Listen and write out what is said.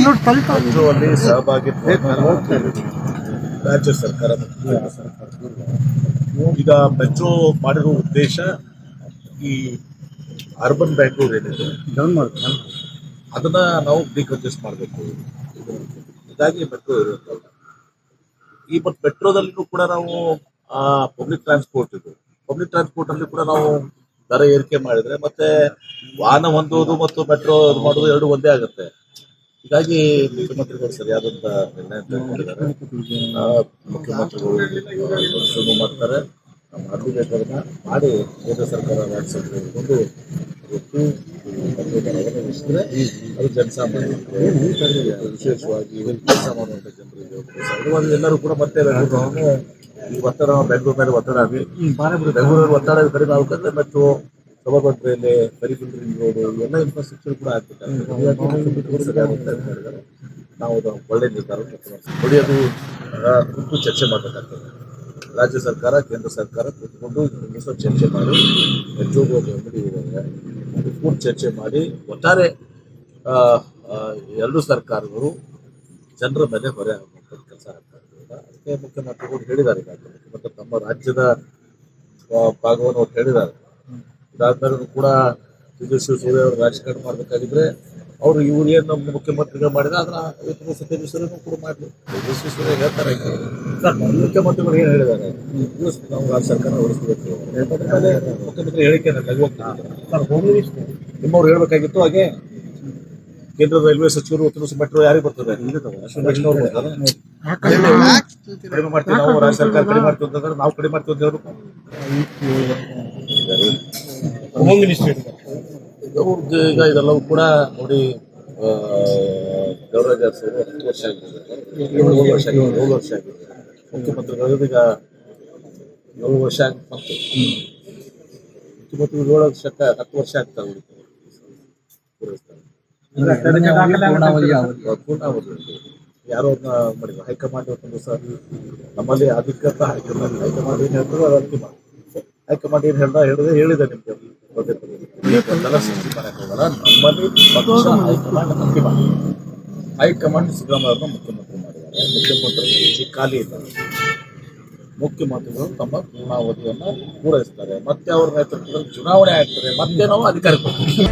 ಮೆಟ್ರೋಲ್ಲಿ ಸಹಭಾಗಿತ್ವ ರಾಜ್ಯ ಸರ್ಕಾರ ಮತ್ತು ಕೇಂದ್ರ ಸರ್ಕಾರ ಈಗ ಮೆಟ್ರೋ ಮಾಡಿರೋ ಉದ್ದೇಶ ಈ ಅರ್ಬನ್ ಬ್ಯಾಂಗ್ಳೂರ್ ಏನಿದೆ ಅದನ್ನ ನಾವು ಡಿಕಂಜೆಸ್ಟ್ ಮಾಡಬೇಕು. ಹೀಗಾಗಿ ಮೆಟ್ರೋ ಇರುತ್ತಲ್ಲ. ಈ ಮತ್ತು ಮೆಟ್ರೋದಲ್ಲಿನೂ ಕೂಡ ನಾವು ಪಬ್ಲಿಕ್ ಟ್ರಾನ್ಸ್ಪೋರ್ಟ್ ಇದೆ. ಪಬ್ಲಿಕ್ ಟ್ರಾನ್ಸ್ಪೋರ್ಟ್ ಅಲ್ಲಿ ಕೂಡ ನಾವು ದರ ಏರಿಕೆ ಮಾಡಿದ್ರೆ ಮತ್ತೆ ವಾಹನ ಹೊಂದುವುದು ಮತ್ತು ಮೆಟ್ರೋ ಮಾಡೋದು ಎರಡು ಒಂದೇ ಆಗುತ್ತೆ. ಹೀಗಾಗಿ ಮುಖ್ಯಮಂತ್ರಿಗಳು ಸರಿಯಾದಂತ ನಿರ್ಣಯ ತೆಗೆದುಕೊಂಡಿದ್ದಾರೆ. ಮುಖ್ಯಮಂತ್ರಿಗಳು ಶುರು ಮಾಡ್ತಾರೆ, ಮಾಡಬೇಕಾದನ್ನ ಮಾಡಿ ಕೇಂದ್ರ ಸರ್ಕಾರ ರಾಜ್ಯ ಸರ್ಕಾರ ಒಂದು ಅದು ಜನಸಾಮಾನ್ಯರಿಗೆ ವಿಶೇಷವಾಗಿ ಕೆಲಸ ಮಾಡುವಂಥ ಜನರಿಗೆ ಎಲ್ಲರೂ ಕೂಡ ಮತ್ತೆ ಈ ಒತ್ತಡ ಬೆಂಗಳೂರು ಮೇಲೆ ಒತ್ತಡ ಆಗಿ ಬೆಂಗಳೂರಲ್ಲಿ ಒತ್ತಡ ಕಡಿಮೆ ಆಗಬೇಕಂದ್ರೆ metro suburban railway peripheral ring road ಎಲ್ಲ ಇನ್ಫ್ರಾಸ್ಟ್ರಕ್ಚರ್ ಕೂಡ ಆಗ್ಬೇಕಾಗ್ತದೆ. ನಾವು ಒಳ್ಳೆ ನಿರ್ಧಾರ ನೋಡಿ, ಅದು ಕುರಿತು ಚರ್ಚೆ ಮಾಡಬೇಕಾಗ್ತದೆ. ರಾಜ್ಯ ಸರ್ಕಾರ ಕೇಂದ್ರ ಸರ್ಕಾರ ಕೂತ್ಕೊಂಡು ದಿವಸ ಚರ್ಚೆ ಮಾಡಿ ಮೆಟ್ರೋಗೆ ಅಂಗಡಿ ಇದ್ದಾರೆ ಕೂತ್ಕೊಂಡು ಚರ್ಚೆ ಮಾಡಿ ಒಟ್ಟಾರೆ ಎರಡೂ ಸರ್ಕಾರಗಳು ಜನರ ಮೇಲೆ ಹೊರೆ ಆಗುವಂಥ ಕೆಲಸ ಆಗ್ತಾ ಇರ್ತದೆ. ಅದಕ್ಕೆ ಮುಖ್ಯಮಂತ್ರಿಗಳು ಹೇಳಿದ್ದಾರೆ. ಮುಖ್ಯಮಂತ್ರಿ ತಮ್ಮ ರಾಜ್ಯದ ಭಾಗವನ್ನು ಅವ್ರು ಹೇಳಿದ್ದಾರೆ. ಇದಾದ್ಮೇಲೂ ಕೂಡ ತೇಜಸ್ವಿ ಸೂರ್ಯ ಅವರು ರಾಜಕಾರಣ ಮಾಡಬೇಕಾಗಿದ್ರೆ ಅವರು ಇವ್ರು ಏನು ಮುಖ್ಯಮಂತ್ರಿಗಳು ಮಾಡಿದ್ರೆ ಅದನ್ನ ತೇಜಸ್ವಿ ಕೂಡ ಮಾಡಲಿ. ತೇಜಸ್ವಿ ಸೂರ್ಯ ಹೇಳ್ತಾರೆ, ಮುಖ್ಯಮಂತ್ರಿಗಳು ಏನು ಹೇಳಿದ್ದಾರೆ, ನಾವು ರಾಜ್ಯ ಸರ್ಕಾರ ಉಳಿಸಬೇಕು. ಮುಖ್ಯಮಂತ್ರಿ ಹೇಳಿಕೆಯನ್ನು ತೆಗೆದುಹೋಗ್ತಾರೆ. ನಿಮ್ಮವ್ರು ಹೇಳ್ಬೇಕಾಗಿತ್ತು. ಹಾಗೆ ಕೇಂದ್ರ ರೈಲ್ವೆ ಸಚಿವರು ಮೆಟ್ರೋ ಯಾರಿಗೆ ಬರ್ತದೆ? ಅಶ್ವಿನಿ ಅವ್ರು ಬರ್ತಾರೆ. ಕಡಿಮೆ ಮಾಡ್ತೀವಿ ನಾವು, ರಾಜ್ಯ ಸರ್ಕಾರ ಕಡಿಮೆ ಮಾಡ್ತೀವಿ ಅಂತಂದ್ರೆ ನಾವು ಕಡಿಮೆ ಮಾಡ್ತೀವಿ ಅಂತ ಹೇಳ್ಬೇಕು. ಹೋಮ್ ಮಿನಿಸ್ಟ್ರಿ ಈಗ ಇದೆಲ್ಲವೂ ಕೂಡ ನೋಡಿ, ದೇವರಾಜ ಅವರು 10 ವರ್ಷ ಆಗಿದೆ, 7 ವರ್ಷ ಆಗಿದೆ ಮುಖ್ಯಮಂತ್ರಿಗಳು. ಈಗ 7 ವರ್ಷ ಬಂತು. ಮುಖ್ಯಮಂತ್ರಿಗಳು 7 ವರ್ಷಕ್ಕೆ 10 ವರ್ಷ ಆಗ್ತಾರೆ ಪೂರ್ಣಾವಧಿ. ಯಾರೋ ಅದನ್ನ ಮಾಡಿದ್ರು ಹೈಕಮಾಂಡ್ ಒಂದು ಸಹ ನಮ್ಮಲ್ಲಿ ಅಧಿಕೃತ ಹೈಕಮಾಂಡ್ ಏನು ಹೇಳ್ತಾರೋ ಅದು ಅಂತಿಮ. ಹೈಕಮಾಂಡ್ ಏನು ಹೇಳಿದೆ ನಿಮಗೆ ಎಲ್ಲ ಸೃಷ್ಟಿ ಮಾಡೋಕ್ಕಾಗಲ್ಲ. ನಮ್ಮಲ್ಲಿ ಪಕ್ಷ ಹೈಕಮಾಂಡ್ ಅಂತಿಮ. ಹೈಕಮಾಂಡ್ ಸಿದ್ದರಾಮಯ್ಯ ಮುಖ್ಯಮಂತ್ರಿ ಮಾಡಿದ್ದಾರೆ. ಮುಖ್ಯಮಂತ್ರಿ ಖಾಲಿ ಇದ್ದಾರೆ. ಮುಖ್ಯಮಂತ್ರಿಗಳು ತಮ್ಮ ಪೂರ್ಣಾವಧಿಯನ್ನು ಪೂರೈಸ್ತಾರೆ. ಮತ್ತೆ ಅವರ ನೇತೃತ್ವದಲ್ಲಿ ಚುನಾವಣೆ ಆಗ್ತದೆ. ಮತ್ತೆ ನಾವು ಅಧಿಕಾರಕ್ಕೆ ಬರ್ತೀವಿ.